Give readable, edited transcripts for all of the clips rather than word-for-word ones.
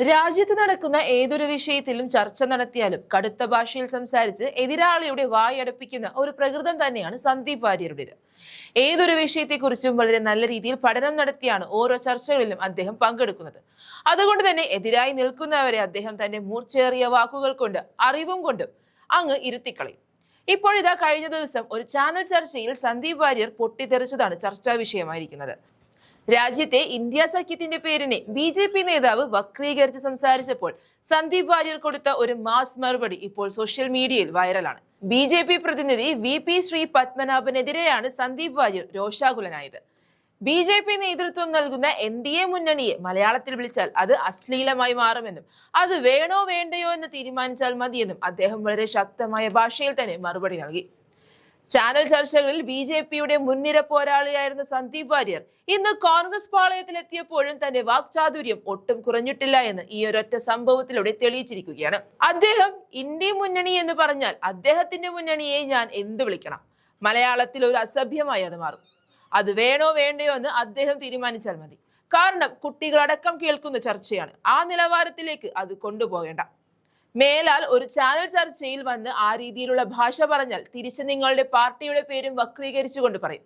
രാജ്യത്ത് നടക്കുന്ന ഏതൊരു വിഷയത്തിലും ചർച്ച നടത്തിയാലും കടുത്ത ഭാഷയിൽ സംസാരിച്ച് എതിരാളിയുടെ വായടപ്പിക്കുന്ന ഒരു പ്രകൃതം തന്നെയാണ് സന്ദീപ് വാര്യരുടേത്. ഏതൊരു വിഷയത്തെക്കുറിച്ചും വളരെ നല്ല രീതിയിൽ പഠനം നടത്തിയാണ് ഓരോ ചർച്ചകളിലും അദ്ദേഹം പങ്കെടുക്കുന്നത്. അതുകൊണ്ട് തന്നെ എതിരായി നിൽക്കുന്നവരെ അദ്ദേഹം തന്റെ മൂർച്ചയേറിയ വാക്കുകൾ കൊണ്ട് അറിവും കൊണ്ടും അങ്ങ് ഇരുത്തിക്കളയും. ഇപ്പോഴിതാ കഴിഞ്ഞ ദിവസം ഒരു ചാനൽ ചർച്ചയിൽ സന്ദീപ് വാര്യർ പൊട്ടിത്തെറിച്ചതാണ് ചർച്ചാ വിഷയമായിരിക്കുന്നത്. രാജ്യത്തെ ഇന്ത്യ സഖ്യത്തിന്റെ പേരിനെ ബി നേതാവ് വക്രീകരിച്ച് സംസാരിച്ചപ്പോൾ സന്ദീപ് വാര്യർ കൊടുത്ത ഒരു മാസ് മറുപടി ഇപ്പോൾ സോഷ്യൽ മീഡിയയിൽ വൈറലാണ്. ബി പ്രതിനിധി VP ശ്രീ പത്മനാഭനെതിരെയാണ് സന്ദീപ് വാര്യർ രോഷാകുലനായത്. ബി നേതൃത്വം നൽകുന്ന NDA മുന്നണിയെ മലയാളത്തിൽ വിളിച്ചാൽ അത് അശ്ലീലമായി മാറുമെന്നും അത് വേണോ വേണ്ടയോ എന്ന് തീരുമാനിച്ചാൽ മതിയെന്നും അദ്ദേഹം വളരെ ശക്തമായ ഭാഷയിൽ തന്നെ മറുപടി നൽകി. ചാനൽ ചർച്ചകളിൽ BJPയുടെ മുൻനിര പോരാളിയായിരുന്ന സന്ദീപ് വാര്യർ ഇന്ന് കോൺഗ്രസ് പാളയത്തിലെത്തിയപ്പോഴും തന്റെ വാക്ചാതുര്യം ഒട്ടും കുറഞ്ഞിട്ടില്ല എന്ന് ഈ ഒരൊറ്റ സംഭവത്തിലൂടെ തെളിയിച്ചിരിക്കുകയാണ്. അദ്ദേഹം ഇന്ത്യ മുന്നണി എന്ന് പറഞ്ഞാൽ അദ്ദേഹത്തിന്റെ മുന്നണിയെ ഞാൻ എന്ത് വിളിക്കണം? മലയാളത്തിൽ ഒരു അസഭ്യമായി അത് മാറും. അത് വേണോ വേണ്ടയോ എന്ന് അദ്ദേഹം തീരുമാനിച്ചാൽ മതി. കാരണം കുട്ടികളടക്കം കേൾക്കുന്ന ചർച്ചയാണ്. ആ നിലവാരത്തിലേക്ക് അത് കൊണ്ടുപോകേണ്ട. മേലാൽ ഒരു ചാനൽ ചർച്ചയിൽ വന്ന് ആ രീതിയിലുള്ള ഭാഷ പറഞ്ഞാൽ തിരിച്ച് നിങ്ങളുടെ പാർട്ടിയുടെ പേരും വക്രീകരിച്ചുകൊണ്ട് പറയും.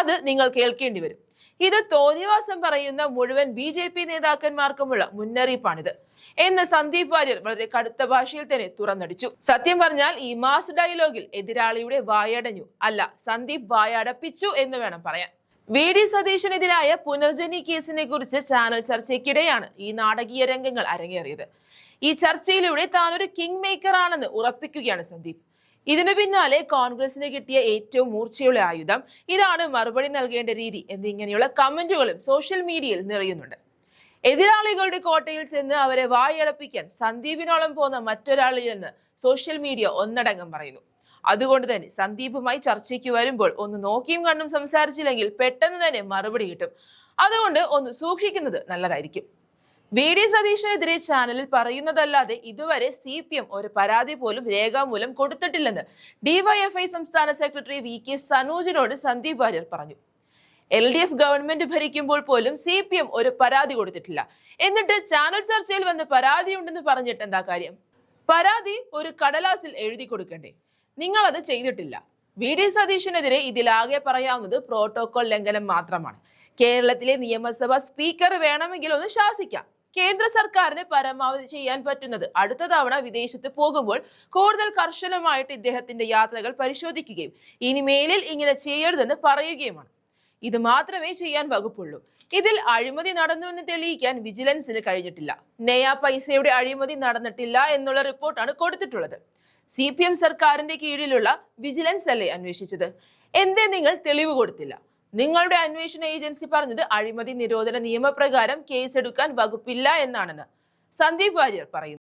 അത് നിങ്ങൾ കേൾക്കേണ്ടി വരും. ഇത് തോന്നിവാസം പറയുന്ന മുഴുവൻ BJP നേതാക്കന്മാർക്കുമുള്ള മുന്നറിയിപ്പാണിത് എന്ന് സന്ദീപ് വാര്യർ വളരെ കടുത്ത ഭാഷയിൽ തന്നെ തുറന്നടിച്ചു. സത്യം പറഞ്ഞാൽ ഈ മാസ് ഡയലോഗിൽ എതിരാളിയുടെ വായടഞ്ഞു, അല്ല സന്ദീപ് വായടപ്പിച്ചു എന്ന് വേണം പറയാൻ. VD സതീശനെതിരായ പുനർജനി കേസിനെ കുറിച്ച് ചാനൽ ചർച്ചയ്ക്കിടെയാണ് ഈ നാടകീയ രംഗങ്ങൾ അരങ്ങേറിയത്. ഈ ചർച്ചയിലൂടെ താൻ ഒരു കിങ് മേക്കർ ആണെന്ന് ഉറപ്പിക്കുകയാണ് സന്ദീപ്. ഇതിനു പിന്നാലെ കോൺഗ്രസിന് കിട്ടിയ ഏറ്റവും മൂർച്ചയുള്ള ആയുധം, ഇതാണ് മറുപടി നൽകേണ്ട രീതി എന്നിങ്ങനെയുള്ള കമന്റുകളും സോഷ്യൽ മീഡിയയിൽ നിറയുന്നുണ്ട്. എതിരാളികളുടെ കോട്ടയിൽ ചെന്ന് അവരെ വായടപ്പിക്കാൻ സന്ദീപിനോളം പോന്ന മറ്റൊരാളില്ലെന്ന് സോഷ്യൽ മീഡിയ ഒന്നടങ്കം പറയുന്നു. അതുകൊണ്ട് തന്നെ സന്ദീപുമായി ചർച്ചയ്ക്ക് വരുമ്പോൾ ഒന്ന് നോക്കിയും കണ്ടും സംസാരിച്ചില്ലെങ്കിൽ പെട്ടെന്ന് തന്നെ മറുപടി കിട്ടും. അതുകൊണ്ട് ഒന്ന് സൂക്ഷിക്കുന്നത് നല്ലതായിരിക്കും. VD സതീശനെതിരെ ചാനലിൽ പറയുന്നതല്ലാതെ ഇതുവരെ CPM ഒരു പരാതി പോലും രേഖാമൂലം കൊടുത്തിട്ടില്ലെന്ന് DYFI സംസ്ഥാന സെക്രട്ടറി VK സനോജിനോട് സന്ദീപ് വാര്യർ പറഞ്ഞു. LDF ഗവൺമെന്റ് ഭരിക്കുമ്പോൾ പോലും CPM ഒരു പരാതി കൊടുത്തിട്ടില്ല. എന്നിട്ട് ചാനൽ ചർച്ചയിൽ വന്ന് പരാതിയുണ്ടെന്ന് പറഞ്ഞിട്ട് എന്താ കാര്യം? പരാതി ഒരു കടലാസിൽ എഴുതി കൊടുക്കണ്ടേ? നിങ്ങൾ അത് ചെയ്തിട്ടില്ല. VD സതീശനെതിരെ ഇതിലാകെ പറയാവുന്നത് പ്രോട്ടോകോൾ ലംഘനം മാത്രമാണ്. കേരളത്തിലെ നിയമസഭാ സ്പീക്കർ വേണമെങ്കിൽ ഒന്ന് ശാസിക്കാം. കേന്ദ്ര സർക്കാരിന് പരമാവധി ചെയ്യാൻ പറ്റുന്നത് അടുത്ത തവണ വിദേശത്ത് പോകുമ്പോൾ കൂടുതൽ കർശനമായിട്ട് ഇദ്ദേഹത്തിന്റെ യാത്രകൾ പരിശോധിക്കുകയും ഇനി മേലിൽ ഇങ്ങനെ ചെയ്യരുതെന്ന് പറയുകയുമാണ്. ഇത് മാത്രമേ ചെയ്യാൻ വകുപ്പുള്ളൂ. ഇതിൽ അഴിമതി നടന്നുവെന്ന് തെളിയിക്കാൻ വിജിലൻസിന് കഴിഞ്ഞിട്ടില്ല. നയാ പൈസയുടെ അഴിമതി നടന്നിട്ടില്ല എന്നുള്ള റിപ്പോർട്ടാണ് കൊടുത്തിട്ടുള്ളത്. CPM സർക്കാരിന്റെ കീഴിലുള്ള വിജിലൻസ് അല്ലേ അന്വേഷിച്ചത്? എന്തേ നിങ്ങൾ തെളിവ് കൊടുത്തില്ല? നിങ്ങളുടെ അന്വേഷണ ഏജൻസി പറഞ്ഞത് അഴിമതി നിരോധന നിയമപ്രകാരം കേസെടുക്കാൻ വകുപ്പില്ല എന്നാണെന്ന് സന്ദീപ് വാര്യർ പറയുന്നു.